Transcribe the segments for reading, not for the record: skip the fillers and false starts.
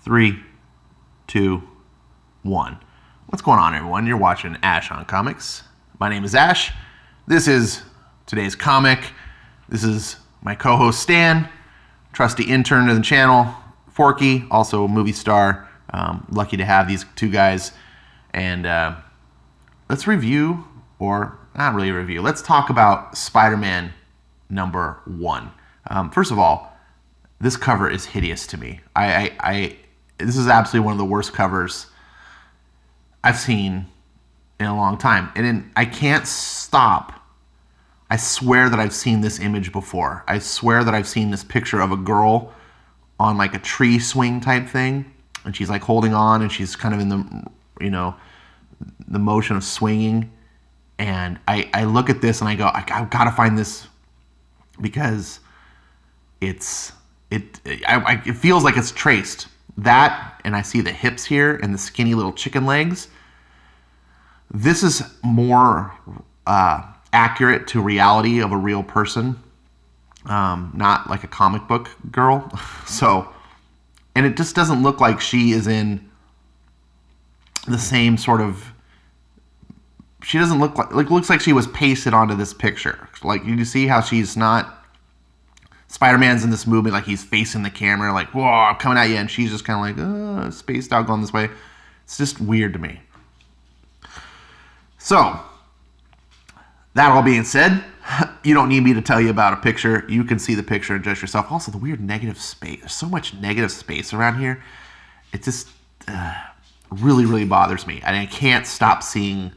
3, 2, 1. What's going on, everyone? You're watching Ash on Comics. My name is Ash. This is today's comic. This is my co-host Stan, trusty intern to the channel, Forky, also a movie star. Lucky to have these two guys. And let's review, or not really review, let's talk about Spider-Man number 1. First of all, this cover is hideous to me. This is absolutely one of the worst covers I've seen in a long time. And I can't stop. I swear that I've seen this image before. I swear that I've seen this picture of a girl on like a tree swing type thing. And she's like holding on and she's kind of in the, the motion of swinging. And I look at this and I go, I've got to find this because it feels like it's traced. That, and I see the hips here and the skinny little chicken legs. This is more accurate to reality of a real person, not like a comic book girl. So, and it just doesn't look like she is in the same sort of. She doesn't look like looks like she was pasted onto this picture. Like, you see how she's not. Spider-Man's in this movement, like he's facing the camera, like, whoa, I'm coming at you. And she's just kind of like, spaced out going this way. It's just weird to me. So, that all being said, you don't need me to tell you about a picture. You can see the picture and judge yourself. Also, the weird negative space. There's so much negative space around here. It just really, really bothers me. And I can't stop seeing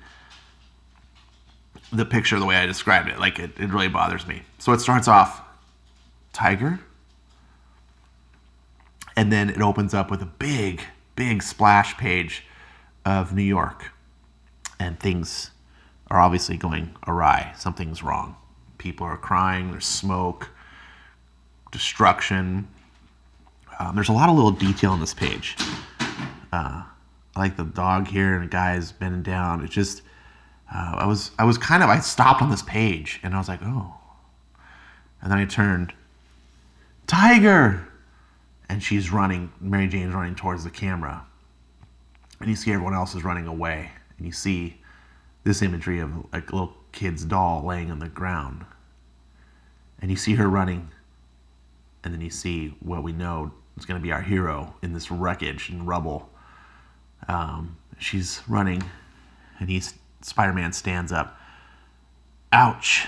the picture the way I described it. Like, it really bothers me. So it starts off tiger, and then it opens up with a big splash page of New York, and things are obviously going awry. Something's wrong. People are crying. There's smoke, destruction. There's a lot of little detail on this page. I like the dog here, and a guy's bending down. It just I stopped on this page and I was like, oh, and then I turned. Tiger! And she's running, Mary Jane's running towards the camera. And you see everyone else is running away. And you see this imagery of like a little kid's doll laying on the ground. And you see her running. And then you see what we know is going to be our hero in this wreckage and rubble. She's running. And Spider-Man stands up. Ouch.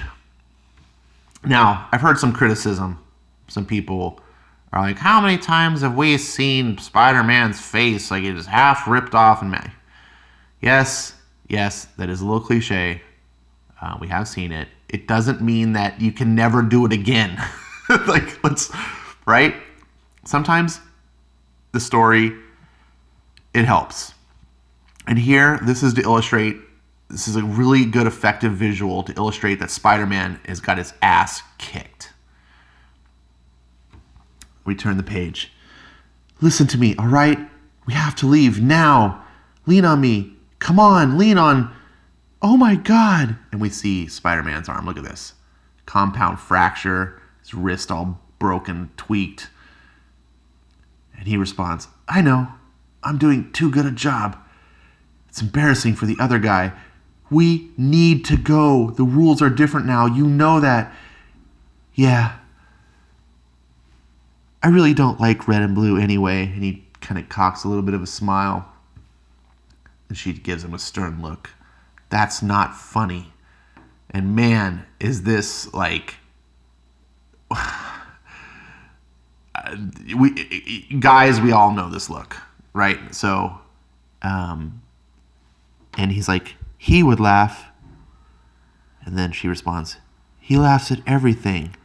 Now, I've heard some criticism. Some people are like, how many times have we seen Spider-Man's face? Like, it is half ripped off. And yes, that is a little cliche. We have seen it. It doesn't mean that you can never do it again. Like, right? Sometimes the story, it helps. And here, this is a really good, effective visual to illustrate that Spider-Man has got his ass kicked. We turn the page. Listen to me, all right? We have to leave now. Lean on me. Come on, lean on. Oh my God. And we see Spider-Man's arm. Look at this. Compound fracture. His wrist all broken, tweaked. And he responds, I know. I'm doing too good a job. It's embarrassing for the other guy. We need to go. The rules are different now. You know that. Yeah. I really don't like red and blue anyway. And he kind of cocks a little bit of a smile. And she gives him a stern look. That's not funny. And man, is this like... guys, we all know this look, right? So, and he's like, he would laugh. And then she responds, he laughs at everything.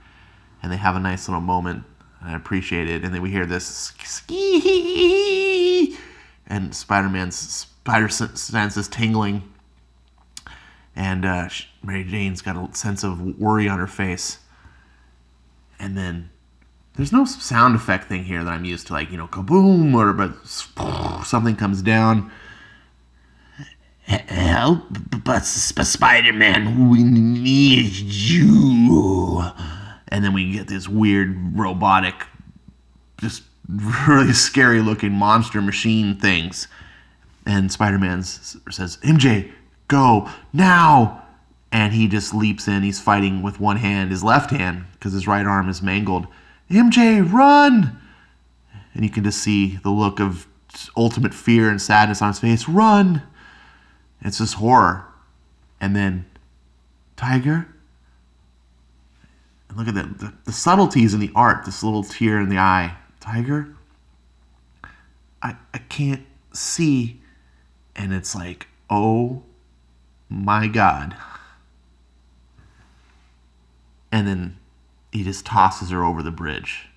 And they have a nice little moment. I appreciate it. And then we hear this ski, and Spider-Man's spider sense is tingling. And Mary Jane's got a sense of worry on her face. And then there's no sound effect thing here that I'm used to, like, kaboom, but something comes down. Help, but Spider-Man, we need you. And then we get this weird robotic, just really scary looking monster machine things. And Spider-Man says, MJ, go now. And he just leaps in. He's fighting with one hand, his left hand, because his right arm is mangled. MJ, run! And you can just see the look of ultimate fear and sadness on his face. Run! It's just horror. And then, Tiger? And look at the subtleties in the art. This little tear in the eye. Tiger? I can't see. And it's like, oh my God. And then he just tosses her over the bridge.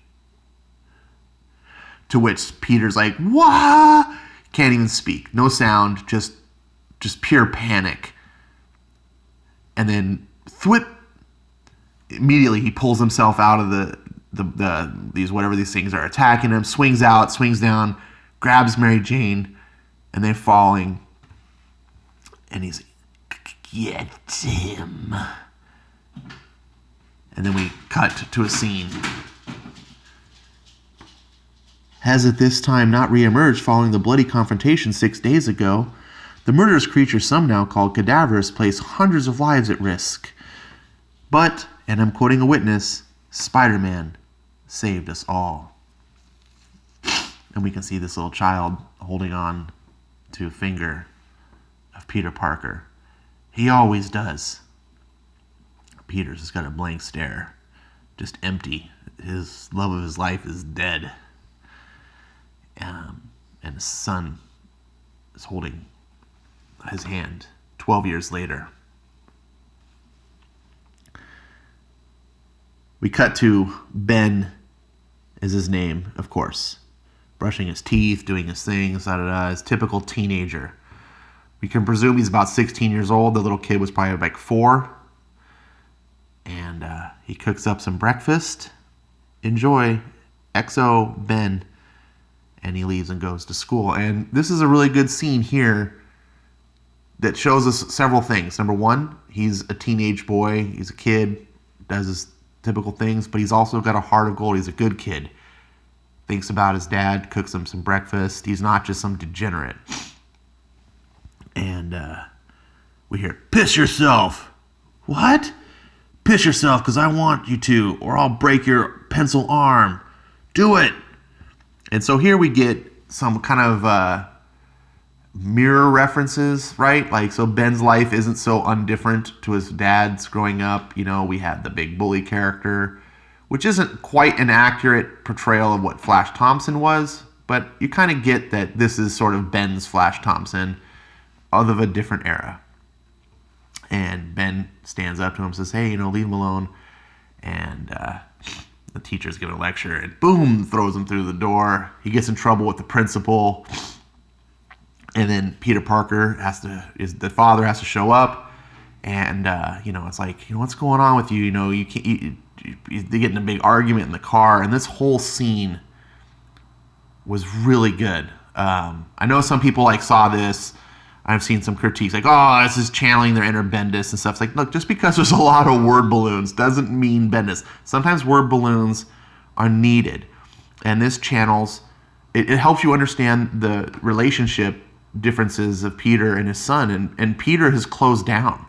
To which Peter's like, what? Can't even speak. No sound, just pure panic. And then thwip. Immediately he pulls himself out of these whatever these things are attacking him, swings out, swings down, grabs Mary Jane, and they're falling. And he's like, get him. And then we cut to a scene. Has at this time not reemerged following the bloody confrontation 6 days ago, the murderous creature some now called cadavers place hundreds of lives at risk. But, and I'm quoting a witness, Spider-Man saved us all. And we can see this little child holding on to a finger of Peter Parker. He always does. Peter's just got a blank stare, just empty. His love of his life is dead. And his son is holding his hand 12 years later. We cut to Ben, is his name, of course. Brushing his teeth, doing his things, his typical teenager. We can presume he's about 16 years old. The little kid was probably like 4. And he cooks up some breakfast. Enjoy. XO Ben. And he leaves and goes to school. And this is a really good scene here that shows us several things. Number one, he's a teenage boy. He's a kid. Does his typical things. But he's also got a heart of gold. He's a good kid. Thinks about his dad. Cooks him some breakfast. He's not just some degenerate. And we hear, piss yourself. What? Piss yourself because I want you to, or I'll break your pencil arm. Do it. And so here we get some kind of mirror references, right? Like, so Ben's life isn't so undifferent to his dad's growing up. You know, we had the big bully character, which isn't quite an accurate portrayal of what Flash Thompson was, but you kind of get that this is sort of Ben's Flash Thompson of a different era. And Ben stands up to him and says, hey, leave him alone. And the teacher's giving a lecture and boom, throws him through the door. He gets in trouble with the principal. And then Peter Parker the father has to show up. And, it's like, what's going on with you? They get in a big argument in the car. And this whole scene was really good. I know some people saw this. I've seen some critiques this is channeling their inner Bendis and stuff. It's like, look, just because there's a lot of word balloons doesn't mean Bendis. Sometimes word balloons are needed. And this channels, it helps you understand the relationship differences of Peter and his son. And Peter has closed down.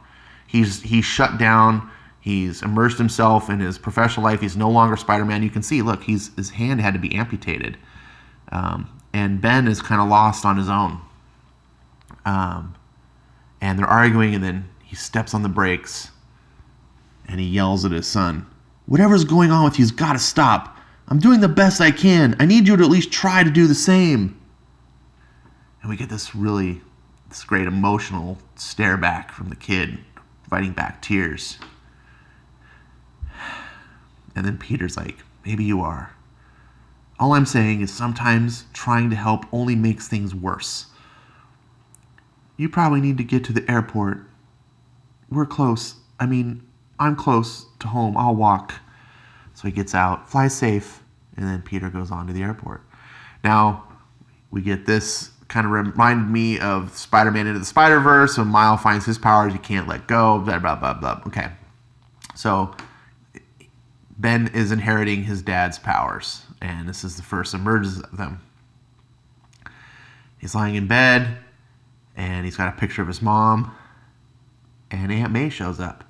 He's shut down. He's immersed himself in his professional life. He's no longer Spider-Man. You can see, look, his hand had to be amputated. And Ben is kind of lost on his own. And they're arguing, and then he steps on the brakes and he yells at his son, whatever's going on with you's got to stop. I'm doing the best I can. I need you to at least try to do the same. And we get this great emotional stare back from the kid, fighting back tears. And then Peter's like, maybe you are. All I'm saying is sometimes trying to help only makes things worse. You probably need to get to the airport. We're close. I'm close to home. I'll walk. So he gets out, fly safe, and then Peter goes on to the airport. Now, we get this kind of reminded me of Spider-Man Into the Spider-Verse. When Miles finds his powers, he can't let go, blah, blah, blah, blah. Okay. So Ben is inheriting his dad's powers, and this is the first emergence of them. He's lying in bed, and he's got a picture of his mom, and Aunt May shows up.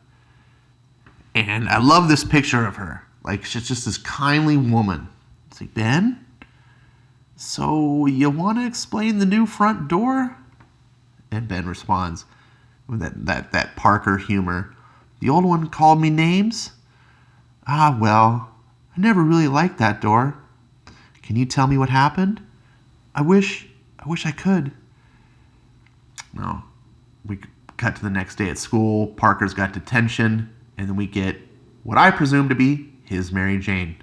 And I love this picture of her. Like, she's just this kindly woman. It's like, Ben, so you want to explain the new front door? And Ben responds with that Parker humor. The old one called me names? Ah, well, I never really liked that door. Can you tell me what happened? I wish I could. No. We cut to the next day at school. Parker's got detention, and then we get what I presume to be his Mary Jane.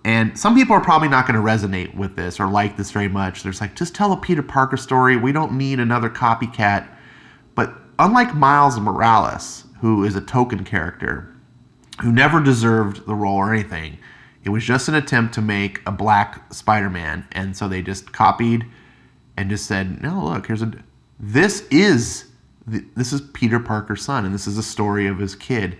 And some people are probably not going to resonate with this or like this very much. There's like, just tell a Peter Parker story. We don't need another copycat. But unlike Miles Morales, who is a token character, who never deserved the role or anything, it was just an attempt to make a black Spider-Man. And so they just copied and just said, no, look, this is Peter Parker's son, and this is a story of his kid.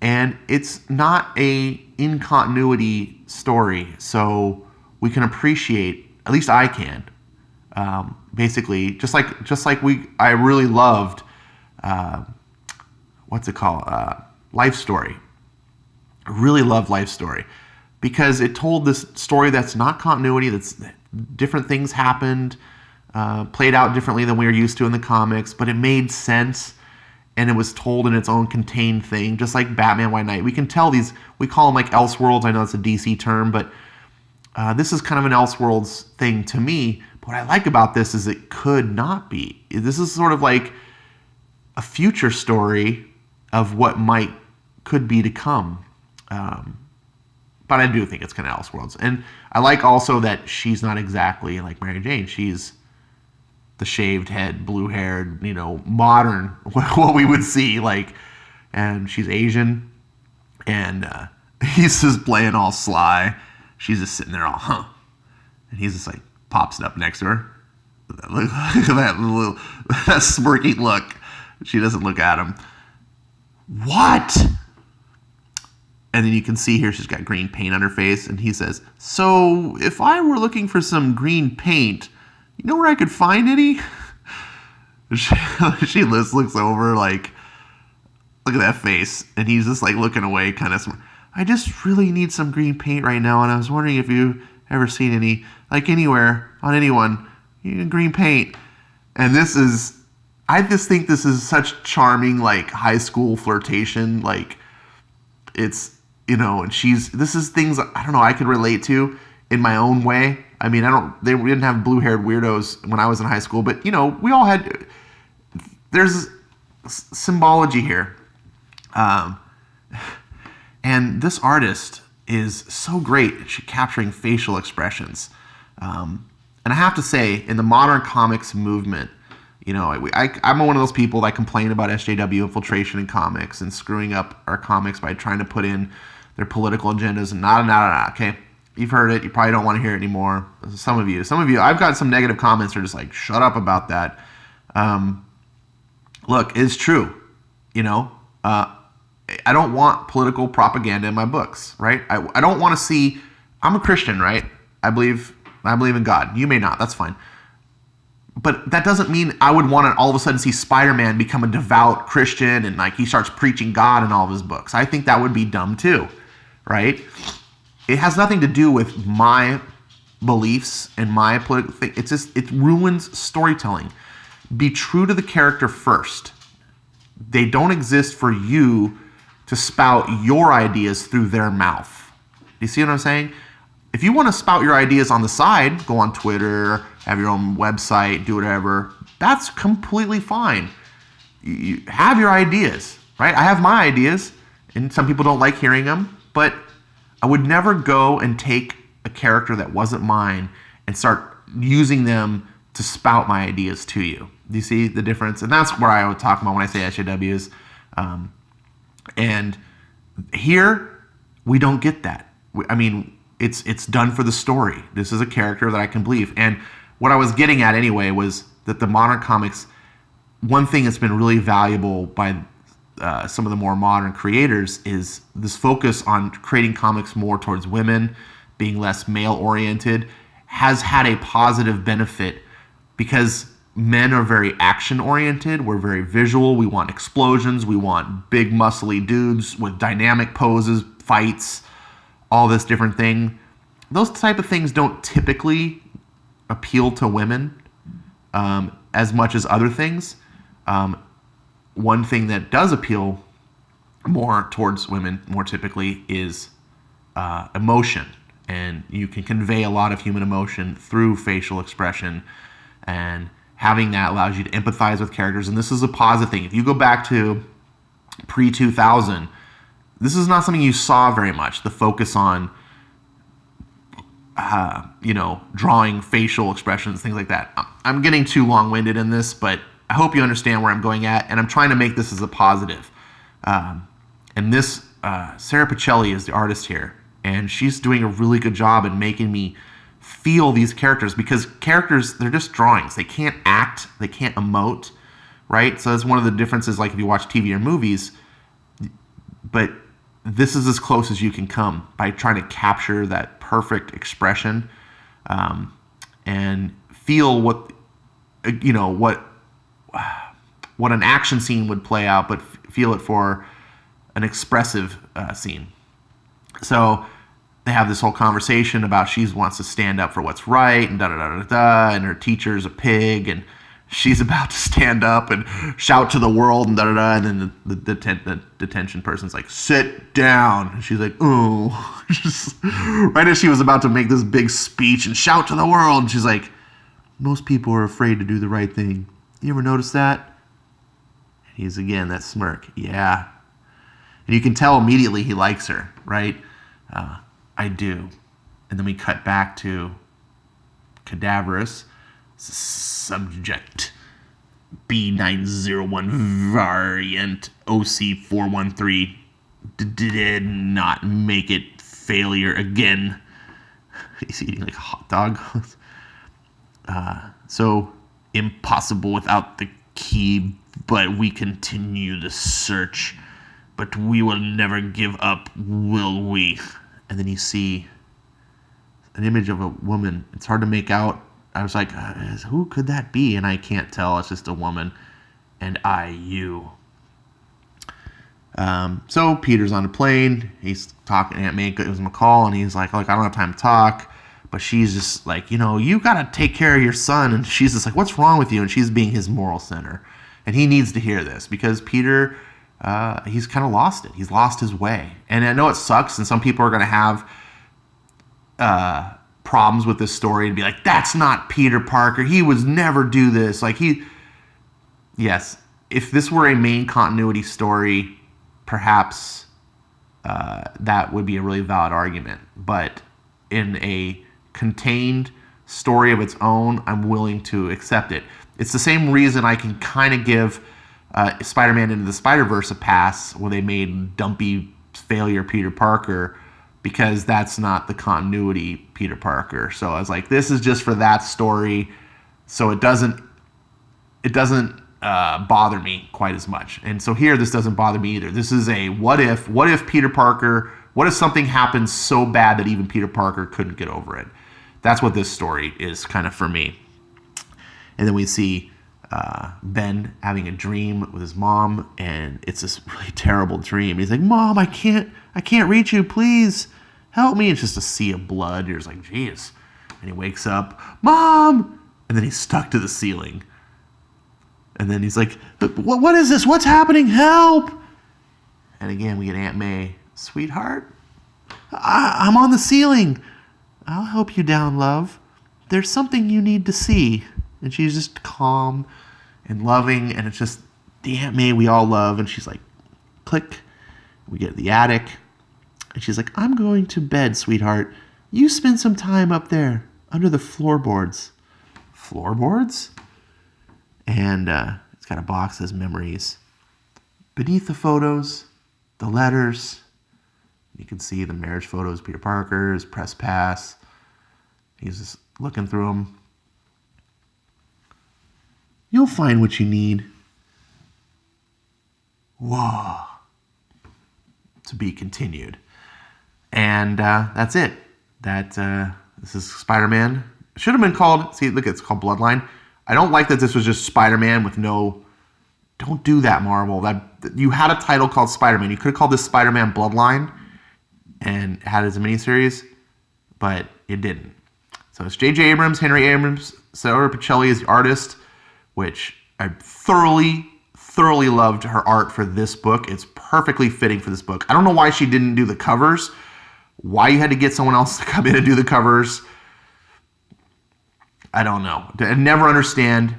And it's not a in-continuity story, so we can appreciate, at least I can, basically, just like I really loved, Life Story. I really loved Life Story because it told this story that's not continuity, that's different things happened, played out differently than we were used to in the comics, but it made sense. And it was told in its own contained thing, just like Batman White Knight. We can tell these, we call them like Elseworlds. I know it's a DC term, but this is kind of an Elseworlds thing to me. But what I like about this is it could not be. This is sort of like a future story of what could be to come. But I do think it's kind of Elseworlds. And I like also that she's not exactly like Mary Jane. She's the shaved head, blue-haired, modern, what we would see, like, and she's Asian, and he's just playing all sly. She's just sitting there all, and he's just like, pops it up next to her. Look at that smirky look. She doesn't look at him. What? And then you can see here she's got green paint on her face, and he says, so if I were looking for some green paint, you know where I could find any? She looks over like, look at that face. And he's just like looking away kind of smart. I just really need some green paint right now. And I was wondering if you ever seen any, like anywhere, on anyone, green paint. And I just think this is such charming, like high school flirtation. Like it's, and this is things, I don't know, I could relate to in my own way. I mean, we didn't have blue-haired weirdos when I was in high school, but, we all had, there's symbology here. And this artist is so great at capturing facial expressions. And I have to say, in the modern comics movement, I'm one of those people that complain about SJW infiltration in comics and screwing up our comics by trying to put in their political agendas and okay? You've heard it. You probably don't want to hear it anymore. Some of you. I've got some negative comments that are just like, shut up about that. Look, it's true. I don't want political propaganda in my books, right? I don't want to see. I'm a Christian, right? I believe in God. You may not. That's fine. But that doesn't mean I would want to all of a sudden see Spider-Man become a devout Christian and like he starts preaching God in all of his books. I think that would be dumb too, right? It has nothing to do with my beliefs and my political thing. It's just, it ruins storytelling. Be true to the character first. They don't exist for you to spout your ideas through their mouth. Do you see what I'm saying? If you want to spout your ideas on the side, go on Twitter, have your own website, do whatever, that's completely fine. You have your ideas, right? I have my ideas, and some people don't like hearing them, but I would never go and take a character that wasn't mine and start using them to spout my ideas to you. Do you see the difference? And that's where I would talk about when I say SJWs. And here, we don't get that. It's done for the story. This is a character that I can believe. And what I was getting at anyway was that the modern comics, one thing that's been really valuable by some of the more modern creators is this focus on creating comics more towards women, being less male-oriented, has had a positive benefit because men are very action-oriented. We're very visual. We want explosions. We want big, muscly dudes with dynamic poses, fights, all this different thing. Those type of things don't typically appeal to women as much as other things. One thing that does appeal more towards women, more typically, is emotion. And you can convey a lot of human emotion through facial expression. And having that allows you to empathize with characters. And this is a positive thing. If you go back to pre-2000, this is not something you saw very much. The focus on, drawing facial expressions, things like that. I'm getting too long-winded in this, but I hope you understand where I'm going at. And I'm trying to make this as a positive. And this, Sarah Pichelli is the artist here. And she's doing a really good job in making me feel these characters, because characters, they're just drawings. They can't act, they can't emote, right? So that's one of the differences, like if you watch TV or movies, but this is as close as you can come by trying to capture that perfect expression, and feel what an action scene would play out, but feel it for an expressive scene. So they have this whole conversation about she wants to stand up for what's right, and da-da-da-da-da, and her teacher's a pig, and she's about to stand up and shout to the world, and da-da-da, and then the detention person's like, sit down. And she's like, oh. Just, right as she was about to make this big speech and shout to the world, and she's like, most people are afraid to do the right thing. You ever notice that? And he's, again, that smirk. Yeah. And you can tell immediately he likes her, right? I do. And then we cut back to cadaverous subject B901 variant OC413 did not make it, failure again. He's eating like a hot dog. So impossible without the key, but we continue the search. But we will never give up, will we? And then you see an image of a woman. It's hard to make out. I was like, who could that be? And I can't tell. It's just a woman. And you. So Peter's on a plane. He's talking to Aunt May, gives him a call, and he's like, look, I don't have time to talk. But she's just like, you got to take care of your son. And she's just like, what's wrong with you? And she's being his moral center. And he needs to hear this because Peter, he's kind of lost it. He's lost his way. And I know it sucks, and some people are going to have problems with this story and be like, that's not Peter Parker. He would never do this. Yes, if this were a main continuity story, perhaps that would be a really valid argument. But in a contained story of its own, I'm willing to accept it. It's the same reason I can kind of give Spider-Man Into the Spider-Verse a pass when they made dumpy failure Peter Parker, because that's not the continuity Peter Parker. So I was like, this is just for that story, so it doesn't bother me quite as much. And so here, this doesn't bother me either. This is a what if Peter Parker, what if something happened so bad that even Peter Parker couldn't get over it? That's what this story is kind of for me. And then we see Ben having a dream with his mom, and it's this really terrible dream. He's like, Mom, I can't reach you. Please help me. It's just a sea of blood. You're just like, geez. And he wakes up, Mom! And then he's stuck to the ceiling. And then he's like, what is this? What's happening? Help! And again, we get Aunt May, sweetheart, I'm on the ceiling. I'll help you down, love. There's something you need to see. And she's just calm and loving, and it's just the Aunt May we all love. And she's like, click. We get to the attic, and she's like, I'm going to bed, sweetheart. You spend some time up there under the floorboards. Floorboards? And it's got a box that says memories. Beneath the photos, the letters, you can see the marriage photos, Peter Parker's, press pass. He's just looking through them. You'll find what you need. Whoa. To be continued. And that's it. This is Spider-Man. Should have been called, see, look, it's called Bloodline. I don't like that this was just Spider-Man with no, don't do that, Marvel. That you had a title called Spider-Man. You could have called this Spider-Man Bloodline and had it as a miniseries, but it didn't. So it's J.J. Abrams, Henry Abrams, Sarah Pichelli is the artist, which I thoroughly loved her art for this book. It's perfectly fitting for this book. I don't know why she didn't do the covers, why you had to get someone else to come in and do the covers. I don't know. I never understand.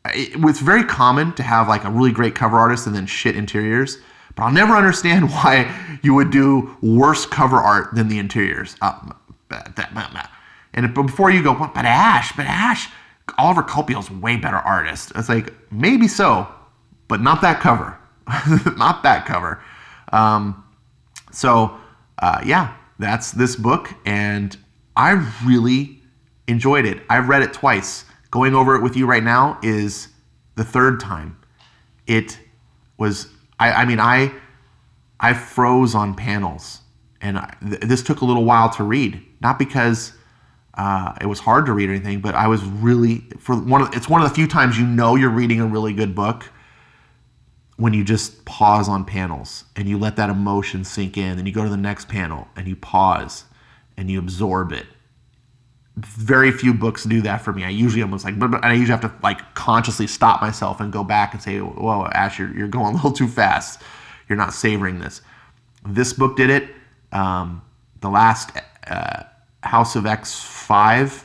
It's very common to have like a really great cover artist and then shit interiors, but I'll never understand why you would do worse cover art than the interiors. And before you go, but Ash, Oliver Copiel's way better artist. It's like, maybe so, but not that cover. Not that cover. Yeah, that's this book, and I really enjoyed it. I've read it twice. Going over it with you right now is the third time. It was, I froze on panels, and this took a little while to read. Not because it was hard to read or anything, but I was really, it's one of the few times you're reading a really good book when you just pause on panels and you let that emotion sink in, and you go to the next panel and you pause and you absorb it. Very few books do that for me. I usually almost and I usually have to like consciously stop myself and go back and say, whoa, Ash, you're going a little too fast. You're not savoring this. This book did it. The last House of X5,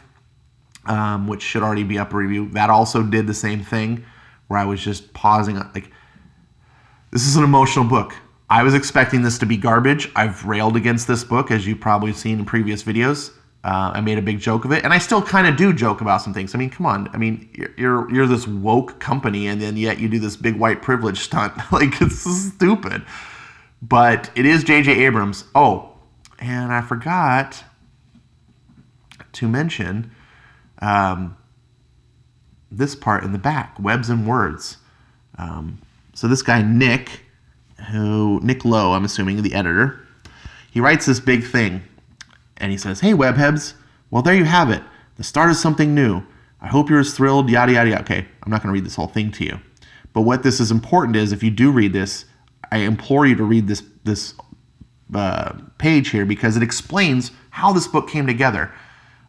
which should already be up a review, that also did the same thing where I was just pausing. Like, this is an emotional book. I was expecting this to be garbage. I've railed against this book, as you've probably seen in previous videos. I made a big joke of it, and I still kind of do joke about some things. I mean, come on. I mean, you're this woke company, and then yet you do this big white privilege stunt. Like, it's stupid. But it is J.J. Abrams. Oh, and I forgot to mention this part in the back, Webs and Words. So this guy, Nick Lowe, I'm assuming, the editor, he writes this big thing. And he says, hey, Webheads, well, there you have it. The start of something new. I hope you're as thrilled, yada, yada, yada. Okay, I'm not going to read this whole thing to you. But what this is important is, if you do read this, I implore you to read this page here, because it explains how this book came together,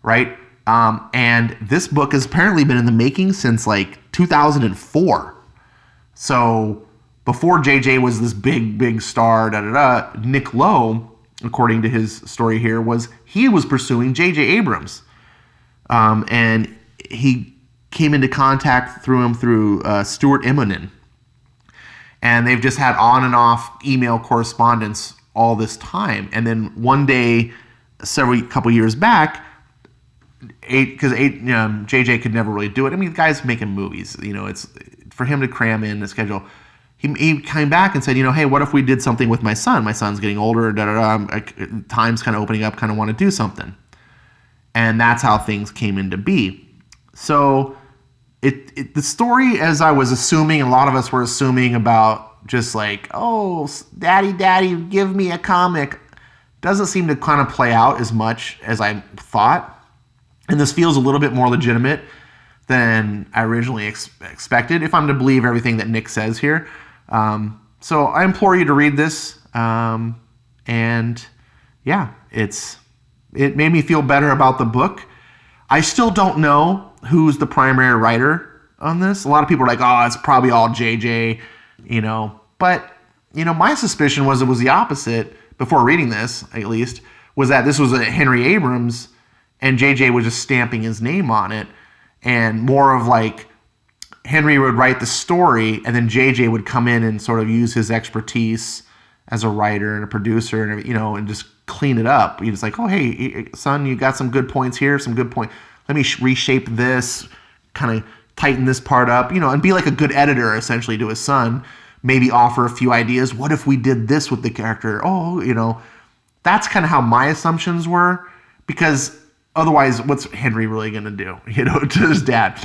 right? And this book has apparently been in the making since like 2004. So before JJ was this big star, Nick Lowe, according to his story here, was pursuing J.J. Abrams. And he came into contact through Stuart Immonen. And they've just had on and off email correspondence all this time. And then one day, couple years back, because JJ could never really do it. I mean, the guy's making movies. It's for him to cram in the schedule. He came back and said, hey, what if we did something with my son? My son's getting older, time's kind of opening up, kind of want to do something. And that's how things came into be. So the story, as I was assuming, a lot of us were assuming about just like, oh, daddy, give me a comic, doesn't seem to kind of play out as much as I thought. And this feels a little bit more legitimate than I originally expected, if I'm to believe everything that Nick says here. So I implore you to read this. And yeah, it made me feel better about the book. I still don't know who's the primary writer on this. A lot of people are like, oh, it's probably all JJ, but my suspicion was it was the opposite before reading this, at least, was that this was a Henry Abrams and JJ was just stamping his name on it, and more of like Henry would write the story and then JJ would come in and sort of use his expertise as a writer and a producer and, and just clean it up. He was like, oh, hey, son, you got some good points here, some good point. Let me reshape this, kind of tighten this part up, and be like a good editor essentially to his son. Maybe offer a few ideas. What if we did this with the character? Oh, that's kind of how my assumptions were, because otherwise, what's Henry really going to do, to his dad?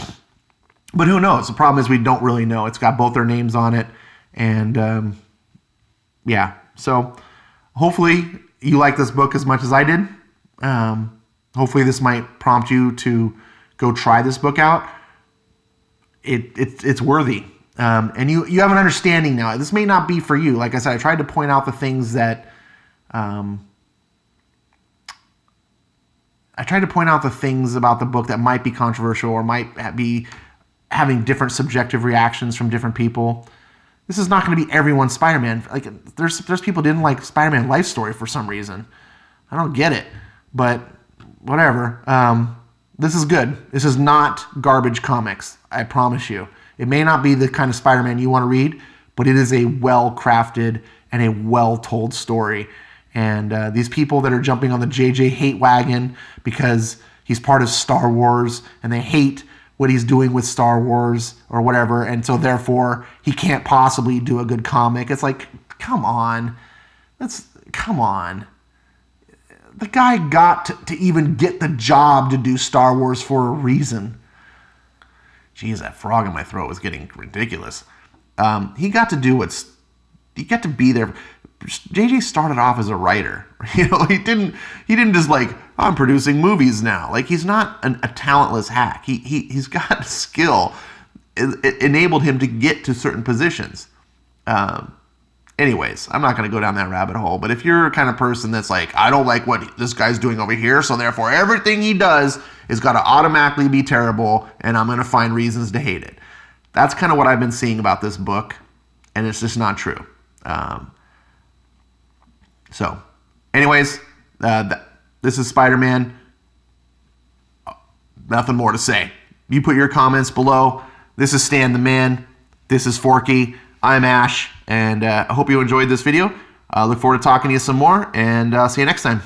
But who knows? The problem is we don't really know. It's got both their names on it, and yeah, so hopefully you like this book as much as I did. Hopefully this might prompt you to go try this book out. It's worthy. And you have an understanding now. This may not be for you. Like I said, I tried to point out the things that I tried to point out the things about the book that might be controversial or might be having different subjective reactions from different people. This is not going to be everyone's Spider-Man. Like there's people who didn't like Spider-Man life story for some reason. I don't get it, but whatever. This is good. This is not garbage comics. I promise you. It may not be the kind of Spider-Man you want to read, but it is a well-crafted and a well-told story. And these people that are jumping on the JJ hate wagon because he's part of Star Wars and they hate what he's doing with Star Wars or whatever, and so therefore he can't possibly do a good comic. It's like, come on. Come on. The guy got to even get the job to do Star Wars for a reason. Jeez, that frog in my throat was getting ridiculous. He got to be there. JJ started off as a writer. He didn't just like, I'm producing movies now. Like, he's not a talentless hack. He's got skill. It enabled him to get to certain positions. Anyways, I'm not going to go down that rabbit hole, but if you're a kind of person that's like, I don't like what this guy's doing over here, so therefore everything he does is got to automatically be terrible, and I'm going to find reasons to hate it. That's kind of what I've been seeing about this book, and it's just not true. So, anyways, this is Spider-Man. Nothing more to say. You put your comments below. This is Stan the Man. This is Forky. I'm Ash, and I hope you enjoyed this video. I look forward to talking to you some more, and see you next time.